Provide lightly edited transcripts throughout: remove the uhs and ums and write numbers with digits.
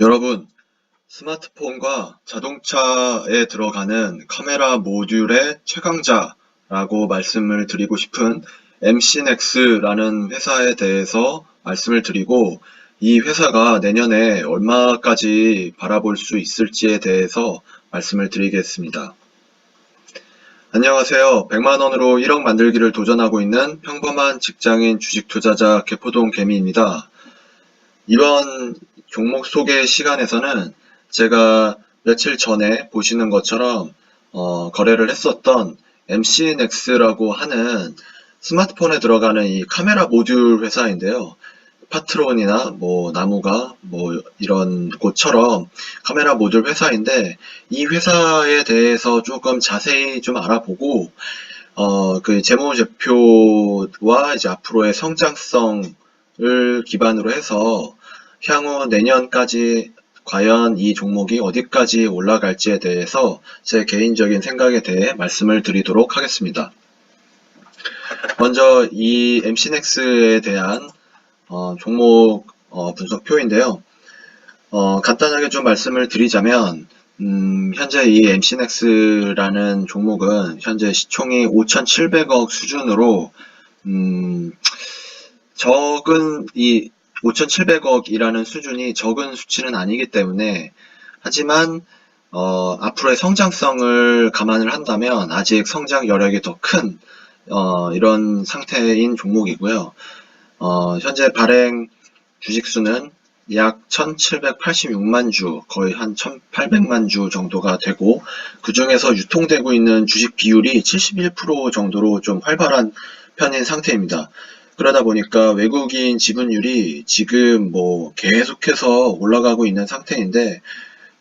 여러분, 스마트폰과 자동차에 들어가는 카메라 모듈의 최강자라고 말씀을 드리고 싶은 MC넥스라는 회사에 대해서 말씀을 드리고, 이 회사가 내년에 얼마까지 바라볼 수 있을지에 대해서 말씀을 드리겠습니다. 안녕하세요. 100만원으로 1억 만들기를 도전하고 있는 평범한 직장인 주식 투자자 개포동 개미입니다. 이번 종목 소개 시간에서는 제가 며칠 전에 보시는 것처럼 거래를 했었던 MC넥스라고 하는 스마트폰에 들어가는 이 카메라 모듈 회사인데요. 파트론이나 나무가 이런 곳처럼 카메라 모듈 회사인데, 이 회사에 대해서 조금 자세히 좀 알아보고 그 재무제표와 이제 앞으로의 성장성을 기반으로 해서 향후 내년까지 과연 이 종목이 어디까지 올라갈지에 대해서 제 개인적인 생각에 대해 말씀을 드리도록 하겠습니다. 먼저 이 MC넥스에 대한 종목 분석표인데요. 간단하게 좀 말씀을 드리자면, 현재 이 MC넥스라는 종목은 현재 시총이 5,700억 수준으로 적은 이 5,700억이라는 수준이 적은 수치는 아니기 때문에, 하지만 앞으로의 성장성을 감안을 한다면 아직 성장 여력이 더 큰 이런 상태인 종목이고요. 현재 발행 주식수는 약 1,786만 주, 거의 한 1,800만 주 정도가 되고, 그 중에서 유통되고 있는 주식 비율이 71% 정도로 좀 활발한 편인 상태입니다. 그러다 보니까 외국인 지분율이 지금 계속해서 올라가고 있는 상태인데,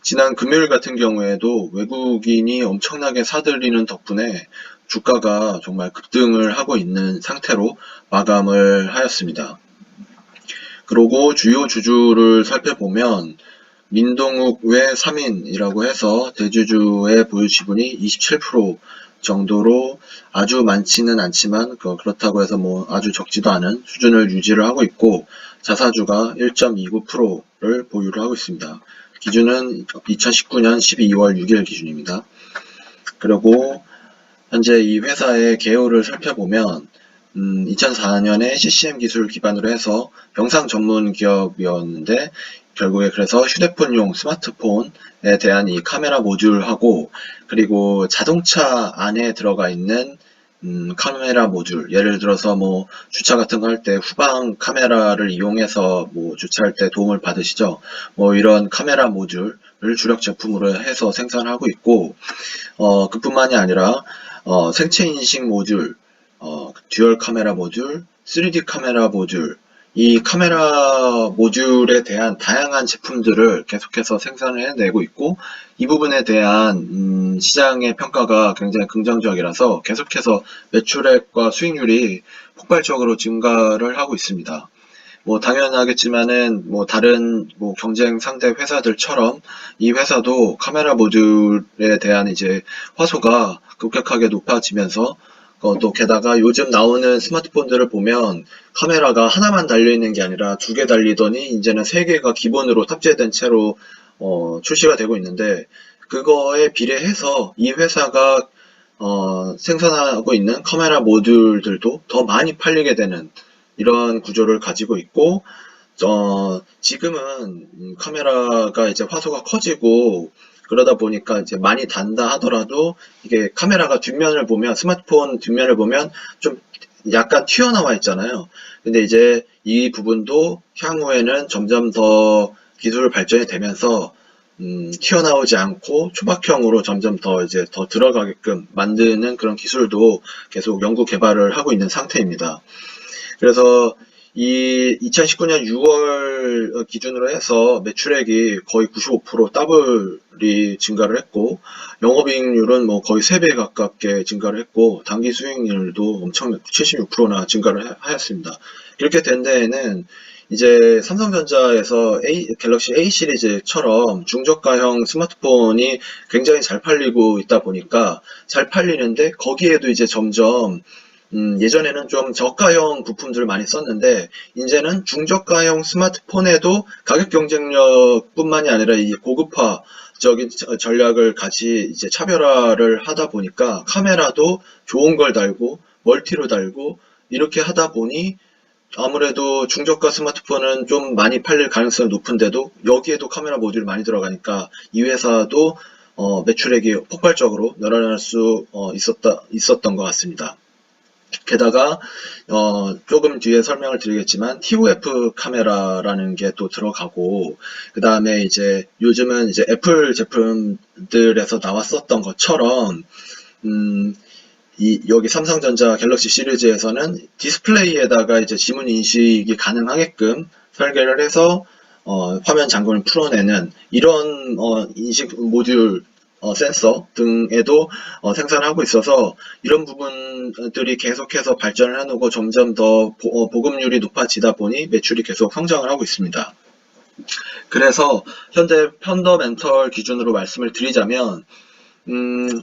지난 금요일 같은 경우에도 외국인이 엄청나게 사들이는 덕분에 주가가 정말 급등을 하고 있는 상태로 마감을 하였습니다. 그리고 주요 주주를 살펴보면 민동욱 외 3인이라고 해서 대주주의 보유 지분이 27% 정도로 아주 많지는 않지만 그렇다고 해서 아주 적지도 않은 수준을 유지를 하고 있고, 자사주가 1.29%를 보유를 하고 있습니다. 기준은 2019년 12월 6일 기준입니다. 그리고 현재 이 회사의 개요를 살펴보면 2004년에 CCM 기술을 기반으로 해서 영상 전문 기업이었는데, 결국에 그래서 휴대폰용 스마트폰에 대한 이 카메라 모듈하고, 그리고 자동차 안에 들어가 있는 카메라 모듈, 예를 들어서 주차 같은 거 할 때 후방 카메라를 이용해서 주차할 때 도움을 받으시죠. 이런 카메라 모듈을 주력 제품으로 해서 생산하고 있고, 그뿐만이 아니라 생체 인식 모듈, 듀얼 카메라 모듈, 3D 카메라 모듈, 이 카메라 모듈에 대한 다양한 제품들을 계속해서 생산을 해내고 있고, 이 부분에 대한 시장의 평가가 굉장히 긍정적이라서 계속해서 매출액과 수익률이 폭발적으로 증가를 하고 있습니다. 당연하겠지만은 다른 경쟁 상대 회사들처럼 이 회사도 카메라 모듈에 대한 이제 화소가 급격하게 높아지면서, 또 게다가 요즘 나오는 스마트폰들을 보면 카메라가 하나만 달려있는 게 아니라 2개 달리더니 이제는 3개가 기본으로 탑재된 채로 출시가 되고 있는데, 그거에 비례해서 이 회사가 생산하고 있는 카메라 모듈들도 더 많이 팔리게 되는 이런 구조를 가지고 있고, 지금은 카메라가 이제 화소가 커지고 그러다 보니까 이제 많이 단다 하더라도, 이게 카메라가 뒷면을 보면, 스마트폰 뒷면을 보면 좀 약간 튀어나와 있잖아요. 근데 이제 이 부분도 향후에는 점점 더 기술 발전이 되면서 튀어나오지 않고 초박형으로 점점 더 이제 더 들어가게끔 만드는 그런 기술도 계속 연구 개발을 하고 있는 상태입니다. 그래서 이 2019년 6월 기준으로 해서 매출액이 거의 95% 더블이 증가를 했고, 영업이익률은 거의 3배 가깝게 증가를 했고, 당기 수익률도 엄청 76%나 증가를 하였습니다. 이렇게 된 데에는 이제 삼성전자에서 갤럭시 A 시리즈처럼 중저가형 스마트폰이 굉장히 잘 팔리고 있다 보니까, 잘 팔리는데 거기에도 이제 점점 예전에는 좀 저가형 부품들을 많이 썼는데, 이제는 중저가형 스마트폰에도 가격 경쟁력뿐만이 아니라 이 고급화적인 전략을 같이 이제 차별화를 하다 보니까 카메라도 좋은 걸 달고, 멀티로 달고, 이렇게 하다 보니 아무래도 중저가 스마트폰은 좀 많이 팔릴 가능성이 높은데도 여기에도 카메라 모듈이 많이 들어가니까 이 회사도 매출액이 폭발적으로 늘어날 수 있었던 것 같습니다. 게다가 조금 뒤에 설명을 드리겠지만 TOF 카메라라는 게 또 들어가고, 그 다음에 이제 요즘은 이제 애플 제품들에서 나왔었던 것처럼 여기 삼성전자 갤럭시 시리즈에서는 디스플레이에다가 이제 지문 인식이 가능하게끔 설계를 해서 화면 잠금을 풀어내는 이런 인식 모듈 센서 등에도 생산하고 있어서 이런 부분들이 계속해서 발전을 해놓고 점점 더 보급률이 높아지다 보니 매출이 계속 성장을 하고 있습니다. 그래서 현재 펀더멘털 기준으로 말씀을 드리자면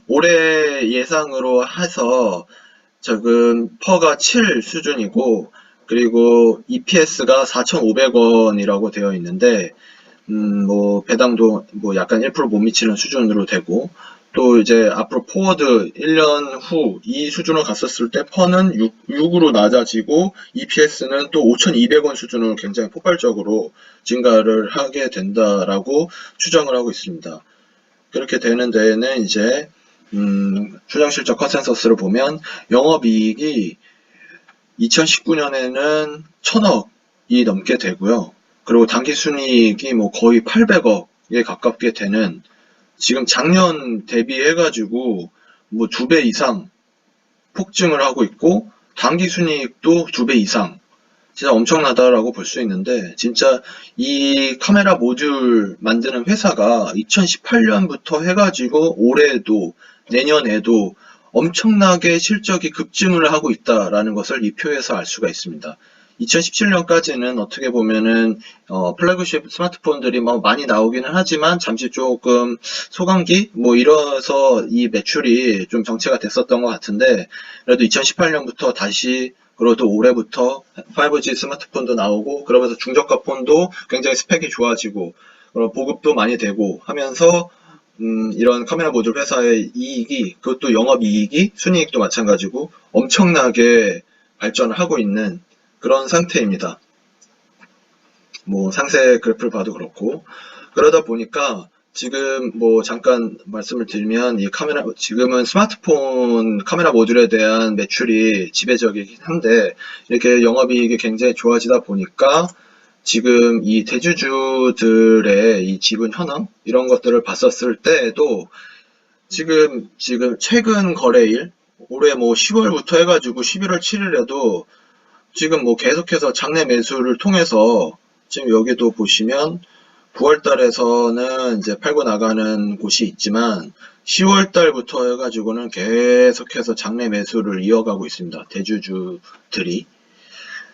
올해 예상으로 해서 지금 퍼가 7 수준이고, 그리고 EPS가 4,500원이라고 되어 있는데, 뭐 배당도 뭐 약간 1%못 미치는 수준으로 되고, 또 이제 앞으로 포워드 1년 후 이 수준으로 갔었을 때 퍼는 6으로 낮아지고 EPS는 또 5,200원 수준으로 굉장히 폭발적으로 증가를 하게 된다라고 추정을 하고 있습니다. 그렇게 되는 데에는 이제 추정실적 컨센서스를 보면 영업이익이 2019년에는 1,000억이 넘게 되고요. 그리고 당기순이익이 뭐 거의 800억에 가깝게 되는, 지금 작년 대비해가지고 뭐 2배 이상 폭증을 하고 있고, 당기순이익도 2배 이상, 진짜 엄청나다라고 볼 수 있는데, 진짜 이 카메라 모듈 만드는 회사가 2018년부터 해가지고 올해도 내년에도 엄청나게 실적이 급증을 하고 있다라는 것을 이 표에서 알 수가 있습니다. 2017년까지는 어떻게 보면은 플래그십 스마트폰들이 뭐 많이 나오기는 하지만 잠시 조금 소강기 뭐 이래서 이 매출이 좀 정체가 됐었던 것 같은데, 그래도 2018년부터 다시, 그리고 또 올해부터 5G 스마트폰도 나오고 그러면서 중저가 폰도 굉장히 스펙이 좋아지고 보급도 많이 되고 하면서 이런 카메라 모듈 회사의 이익이, 그것도 영업이익이, 순이익도 마찬가지고 엄청나게 발전을 하고 있는 그런 상태입니다. 뭐 상세 그래프를 봐도 그렇고, 그러다 보니까 지금 뭐 잠깐 말씀을 드리면 이 카메라, 지금은 스마트폰 카메라 모듈에 대한 매출이 지배적이긴 한데 이렇게 영업이익이 굉장히 좋아지다 보니까 지금 이 대주주들의 이 지분 현황 이런 것들을 봤었을 때에도 지금 최근 거래일 올해 뭐 10월부터 해가지고 11월 7일에도 지금 뭐 계속해서 장내 매수를 통해서 지금 여기도 보시면 9월 달에서는 이제 팔고 나가는 곳이 있지만 10월 달부터 해가지고는 계속해서 장내 매수를 이어가고 있습니다. 대주주들이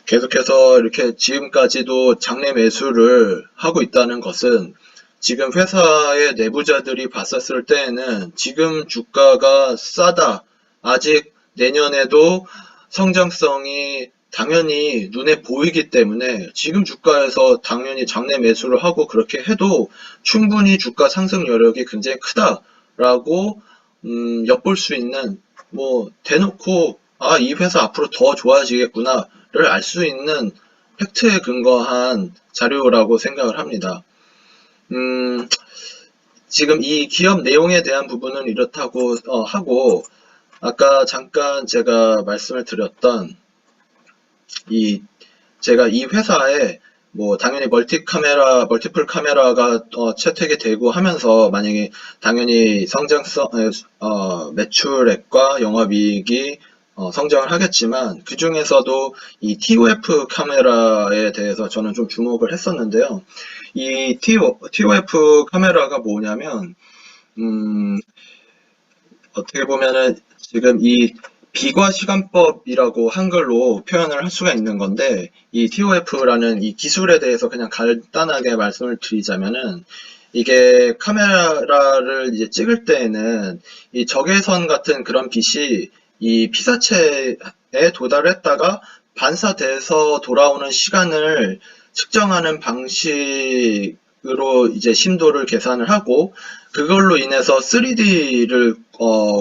계속해서 이렇게 지금까지도 장내 매수를 하고 있다는 것은 지금 회사의 내부자들이 봤었을 때에는 지금 주가가 싸다, 아직 내년에도 성장성이 당연히 눈에 보이기 때문에 지금 주가에서 당연히 장내 매수를 하고 그렇게 해도 충분히 주가 상승 여력이 굉장히 크다라고 엿볼 수 있는, 뭐 대놓고 이 회사 앞으로 더 좋아지겠구나를 알 수 있는 팩트에 근거한 자료라고 생각을 합니다. 지금 이 기업 내용에 대한 부분은 이렇다고 하고, 아까 잠깐 제가 말씀을 드렸던 제가 이 회사에 뭐 당연히 멀티플 카메라가 채택이 되고 하면서 만약에 당연히 성장성 매출액과 영업이익이 성장을 하겠지만 그 중에서도 이 TOF 카메라에 대해서 저는 좀 주목을 했었는데요. 이 TOF 카메라가 뭐냐면 어떻게 보면은 지금 이 비과시간법이라고 한글로 표현을 할 수가 있는 건데, 이 TOF라는 이 기술에 대해서 그냥 간단하게 말씀을 드리자면은, 이게 카메라를 이제 찍을 때에는 이 적외선 같은 그런 빛이 이 피사체 도달했다가 반사돼서 돌아오는 시간을 측정하는 방식으로 이제 심도를 계산을 하고 그걸로 인해서 3D를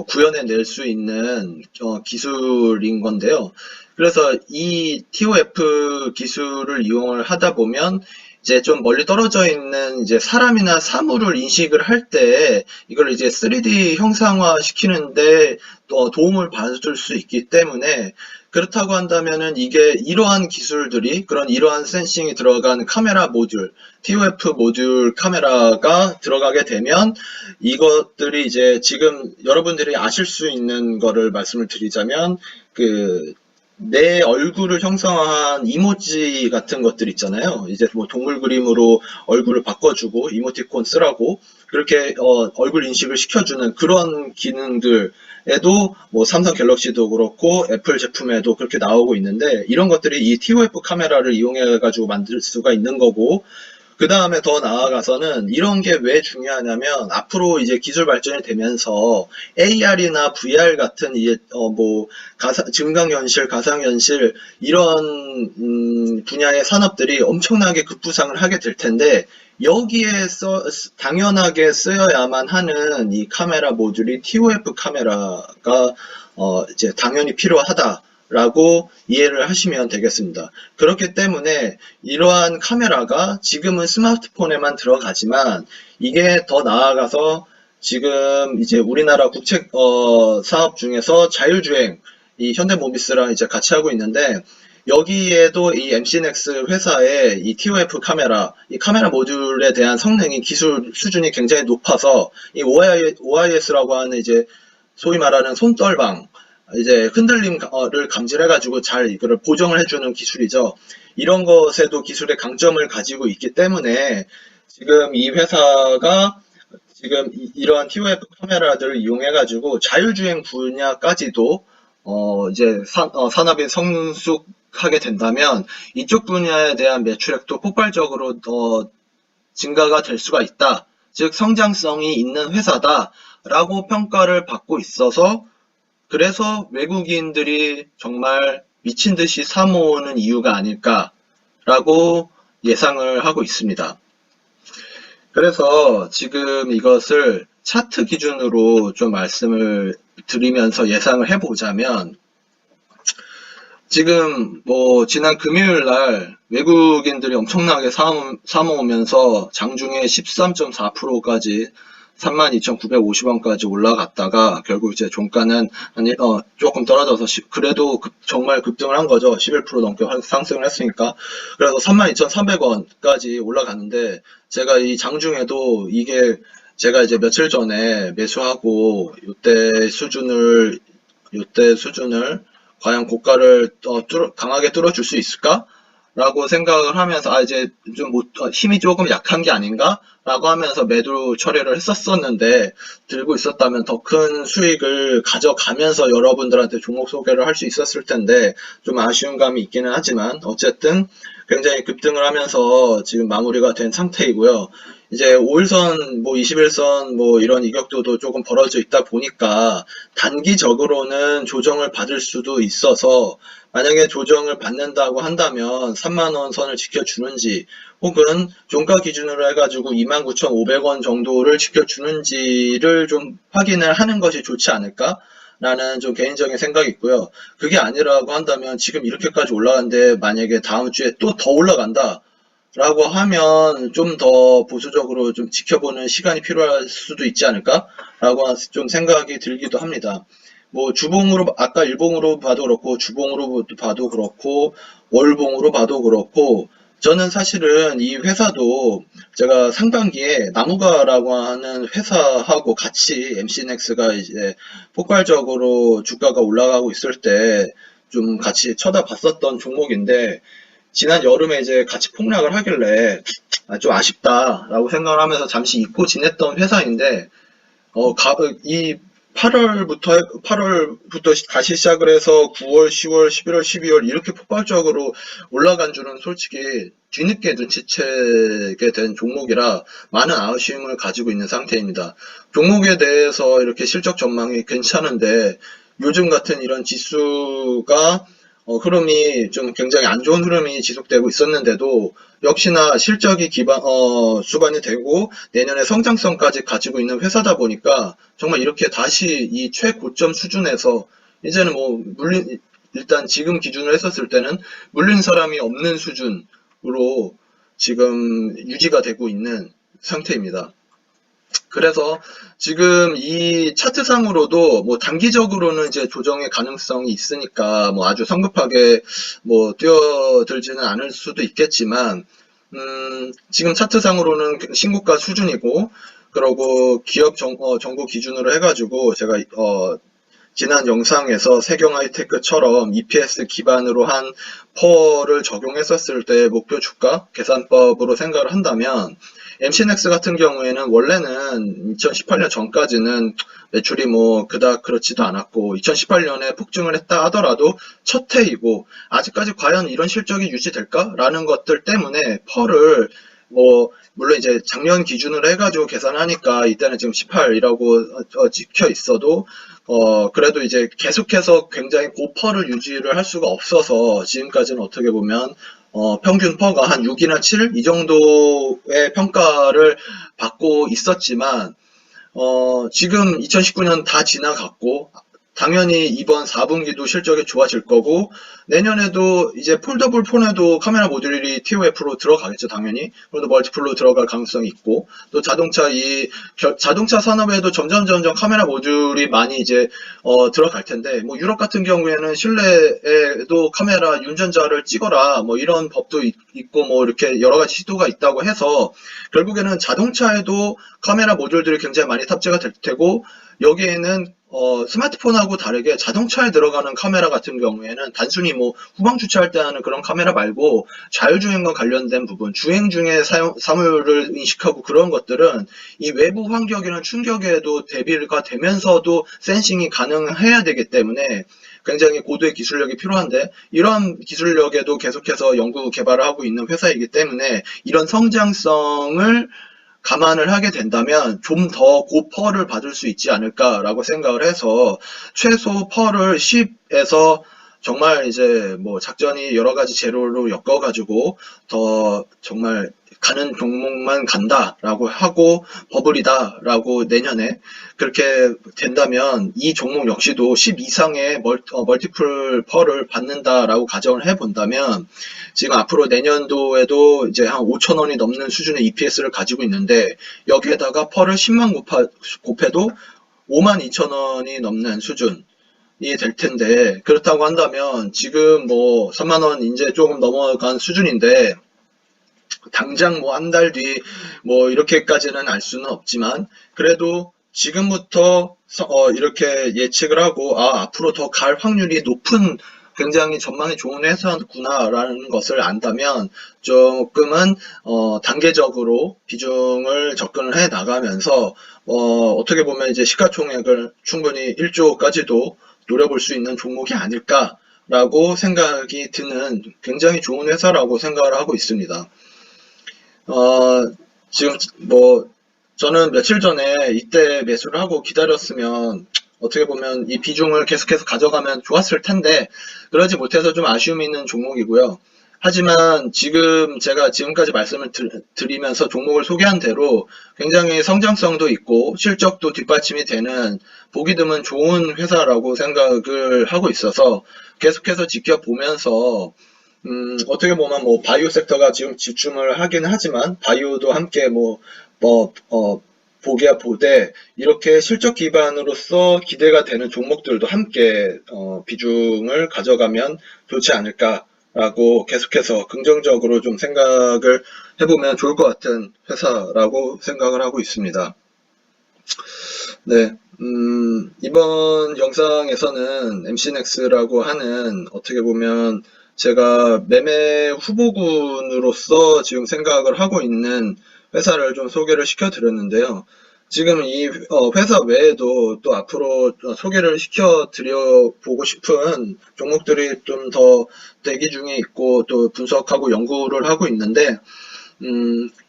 구현해낼 수 있는 기술인 건데요. 그래서 이 TOF 기술을 이용을 하다 보면 이제 좀 멀리 떨어져 있는 이제 사람이나 사물을 인식을 할 때 이걸 이제 3D 형상화 시키는데 또 도움을 받을 수 있기 때문에 그렇다고 한다면은 이게 이러한 기술들이 이러한 센싱이 들어간 카메라 모듈, TOF 모듈 카메라가 들어가게 되면 이것들이 이제 지금 여러분들이 아실 수 있는 거를 말씀을 드리자면 내 얼굴을 형상화한 이모지 같은 것들 있잖아요. 이제 뭐 동물 그림으로 얼굴을 바꿔주고 이모티콘 쓰라고 그렇게 얼굴 인식을 시켜주는 그런 기능들에도 뭐 삼성 갤럭시도 그렇고 애플 제품에도 그렇게 나오고 있는데 이런 것들이 이 TOF 카메라를 이용해 가지고 만들 수가 있는 거고 그 다음에 더 나아가서는 이런 게 왜 중요하냐면 앞으로 이제 기술 발전이 되면서 AR이나 VR 같은 이제 뭐 증강현실, 가상현실 이런 분야의 산업들이 엄청나게 급부상을 하게 될 텐데 여기에서 당연하게 쓰여야만 하는 이 카메라 모듈이 TOF 카메라가 이제 당연히 필요하다. 라고 이해를 하시면 되겠습니다. 그렇기 때문에 이러한 카메라가 지금은 스마트폰에만 들어가지만 이게 더 나아가서 지금 이제 우리나라 국책 사업 중에서 자율주행 이 현대모비스랑 이제 같이 하고 있는데 여기에도 이 MC넥스 회사의 이 TOF 카메라, 이 카메라 모듈에 대한 성능이 기술 수준이 굉장히 높아서 이 OIS라고 하는 이제 소위 말하는 손떨방 이제 흔들림을 감지해가지고 잘 이거를 보정을 해주는 기술이죠. 이런 것에도 기술의 강점을 가지고 있기 때문에 지금 이 회사가 지금 이러한 TOF 카메라들을 이용해가지고 자율주행 분야까지도 이제 산업이 성숙하게 된다면 이쪽 분야에 대한 매출액도 폭발적으로 증가가 될 수가 있다. 즉 성장성이 있는 회사다라고 평가를 받고 있어서 그래서 외국인들이 정말 미친 듯이 사모으는 이유가 아닐까라고 예상을 하고 있습니다. 그래서 지금 이것을 차트 기준으로 좀 말씀을 드리면서 예상을 해보자면 지금 뭐 지난 금요일 날 외국인들이 엄청나게 사모으면서 장중에 13.4%까지 32,950원까지 올라갔다가 결국 이제 종가는 조금 떨어져서 그래도 정말 급등을 한 거죠. 11% 넘게 상승을 했으니까. 그래서 32,300원까지 올라갔는데 제가 이 장중에도 이게 제가 이제 며칠 전에 매수하고 이때 수준을 과연 고가를 강하게 뚫어줄 수 있을까? 라고 생각을 하면서 이제 좀 힘이 조금 약한 게 아닌가? 라고 하면서 매도 처리를 했었는데 들고 있었다면 더 큰 수익을 가져가면서 여러분들한테 종목 소개를 할 수 있었을 텐데 좀 아쉬운 감이 있기는 하지만 어쨌든 굉장히 급등을 하면서 지금 마무리가 된 상태이고요. 이제 5일선, 뭐 21선 뭐 이런 이격도도 조금 벌어져 있다 보니까 단기적으로는 조정을 받을 수도 있어서 만약에 조정을 받는다고 한다면 3만원 선을 지켜주는지 혹은 종가 기준으로 해가지고 29,500원 정도를 지켜주는지를 좀 확인을 하는 것이 좋지 않을까? 라는 좀 개인적인 생각이 있고요. 그게 아니라고 한다면 지금 이렇게까지 올라갔는데 만약에 다음 주에 또 더 올라간다. 라고 하면 좀 더 보수적으로 좀 지켜보는 시간이 필요할 수도 있지 않을까? 라고 좀 생각이 들기도 합니다. 뭐 주봉으로 아까 일봉으로 봐도 그렇고 주봉으로 봐도 그렇고 월봉으로 봐도 그렇고 저는 사실은 이 회사도 제가 상반기에 나무가라고 하는 회사하고 같이 MC넥스가 이제 폭발적으로 주가가 올라가고 있을 때 좀 같이 쳐다봤었던 종목인데 지난 여름에 이제 같이 폭락을 하길래 좀 아쉽다라고 생각을 하면서 잠시 잊고 지냈던 회사인데 이 8월부터 다시 시작을 해서 9월, 10월, 11월, 12월 이렇게 폭발적으로 올라간 줄은 솔직히 뒤늦게 눈치채게 된 종목이라 많은 아쉬움을 가지고 있는 상태입니다. 종목에 대해서 이렇게 실적 전망이 괜찮은데 요즘 같은 이런 지수가 흐름이 좀 굉장히 안 좋은 흐름이 지속되고 있었는데도 역시나 실적이 수반이 되고 내년에 성장성까지 가지고 있는 회사다 보니까 정말 이렇게 다시 이 최고점 수준에서 이제는 뭐 물린 일단 지금 기준으로 했었을 때는 물린 사람이 없는 수준으로 지금 유지가 되고 있는 상태입니다. 그래서 지금 이 차트상으로도 뭐 단기적으로는 이제 조정의 가능성이 있으니까 뭐 아주 성급하게 뭐 뛰어들지는 않을 수도 있겠지만, 지금 차트상으로는 신고가 수준이고, 그러고 기업 정보 기준으로 해가지고 제가 지난 영상에서 세경하이테크처럼 EPS 기반으로 한 퍼를 적용했었을 때 목표 주가 계산법으로 생각을 한다면 MC넥스 같은 경우에는 원래는 2018년 전까지는 매출이 뭐 그닥 그렇지도 않았고 2018년에 폭증을 했다 하더라도 첫 해이고 아직까지 과연 이런 실적이 유지될까라는 것들 때문에 퍼를 뭐 물론 이제 작년 기준으로 해가지고 계산하니까 이때는 지금 18이라고 찍혀 있어도 그래도 이제 계속해서 굉장히 고퍼를 유지를 할 수가 없어서 지금까지는 어떻게 보면 평균 퍼가 한 6이나 7 이 정도의 평가를 받고 있었지만 지금 2019년 다 지나갔고 당연히 이번 4분기도 실적이 좋아질 거고 내년에도 이제 폴더블 폰에도 카메라 모듈이 TOF로 들어가겠죠. 당연히. 그래도 멀티플로 들어갈 가능성이 있고 또 자동차 산업에도 점점 카메라 모듈이 많이 이제 들어갈 텐데 뭐 유럽 같은 경우에는 실내에도 카메라 운전자를 찍어라 뭐 이런 법도 있고 뭐 이렇게 여러 가지 시도가 있다고 해서 결국에는 자동차에도 카메라 모듈들이 굉장히 많이 탑재가 될 테고 여기에는 스마트폰하고 다르게 자동차에 들어가는 카메라 같은 경우에는 단순히 뭐 후방 주차할 때 하는 그런 카메라 말고 자율주행과 관련된 부분, 주행 중에 사물을 인식하고 그런 것들은 이 외부 환경이나 충격에도 대비가 되면서도 센싱이 가능해야 되기 때문에 굉장히 고도의 기술력이 필요한데 이런 기술력에도 계속해서 연구 개발을 하고 있는 회사이기 때문에 이런 성장성을 감안을 하게 된다면 좀 더 고퍼를 받을 수 있지 않을까라고 생각을 해서 최소 퍼를 10에서 정말 이제 뭐 작전이 여러 가지 재료로 엮어가지고 더 정말 가는 종목만 간다라고 하고 버블이다라고 내년에 그렇게 된다면 이 종목 역시도 10 이상의 멀티플 펄을 받는다라고 가정을 해본다면 지금 앞으로 내년도에도 이제 한 5,000원이 넘는 수준의 EPS를 가지고 있는데 여기에다가 펄을 10만 곱해도 52,000원이 넘는 수준 이 될 텐데 그렇다고 한다면 지금 뭐 3만원 이제 조금 넘어간 수준인데 당장 뭐 한 달 뒤 뭐 이렇게까지는 알 수는 없지만 그래도 지금부터 이렇게 예측을 하고 앞으로 더 갈 확률이 높은 굉장히 전망이 좋은 회사구나라는 것을 안다면 조금은 단계적으로 비중을 접근을 해 나가면서 어떻게 보면 이제 시가총액을 충분히 1조까지도 노려볼 수 있는 종목이 아닐까라고 생각이 드는 굉장히 좋은 회사라고 생각을 하고 있습니다. 지금 뭐 저는 며칠 전에 이때 매수를 하고 기다렸으면 어떻게 보면 이 비중을 계속해서 가져가면 좋았을 텐데 그러지 못해서 좀 아쉬움이 있는 종목이고요. 하지만 지금 제가 지금까지 말씀을 드리면서 종목을 소개한 대로 굉장히 성장성도 있고 실적도 뒷받침이 되는 보기 드문 좋은 회사라고 생각을 하고 있어서 계속해서 지켜보면서 어떻게 보면 뭐 바이오 섹터가 지금 집중을 하긴 하지만 바이오도 함께 보기야 보되 이렇게 실적 기반으로서 기대가 되는 종목들도 함께 비중을 가져가면 좋지 않을까라고 계속해서 긍정적으로 좀 생각을 해보면 좋을 것 같은 회사라고 생각을 하고 있습니다. 네, 이번 영상에서는 MC넥스라고 하는 어떻게 보면 제가 매매 후보군으로서 지금 생각을 하고 있는 회사를 좀 소개를 시켜드렸는데요. 지금 이 회사 외에도 또 앞으로 소개를 시켜드려보고 싶은 종목들이 좀 더 대기 중에 있고 또 분석하고 연구를 하고 있는데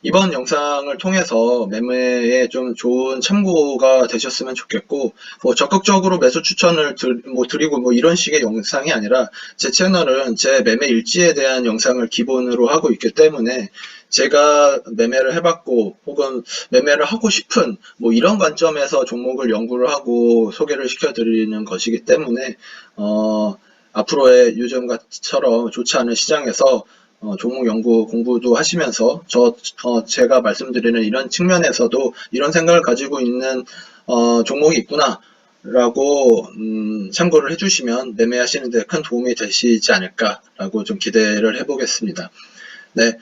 이번 영상을 통해서 매매에 좀 좋은 참고가 되셨으면 좋겠고, 뭐 적극적으로 매수 추천을 드리고 뭐 이런 식의 영상이 아니라 제 채널은 제 매매 일지에 대한 영상을 기본으로 하고 있기 때문에 제가 매매를 해봤고 혹은 매매를 하고 싶은 뭐 이런 관점에서 종목을 연구를 하고 소개를 시켜드리는 것이기 때문에 앞으로의 요즘처럼 좋지 않은 시장에서 종목 연구 공부도 하시면서 제가 말씀드리는 이런 측면에서도 이런 생각을 가지고 있는 종목이 있구나 라고 참고를 해주시면 매매하시는 데 큰 도움이 되시지 않을까라고 좀 기대를 해보겠습니다. 네,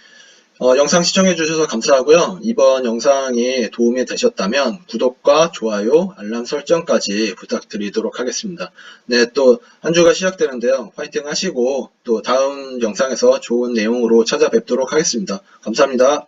영상 시청해 주셔서 감사하고요. 이번 영상이 도움이 되셨다면 구독과 좋아요, 알람 설정까지 부탁드리도록 하겠습니다. 네, 또 한 주가 시작되는데요. 파이팅 하시고 또 다음 영상에서 좋은 내용으로 찾아뵙도록 하겠습니다. 감사합니다.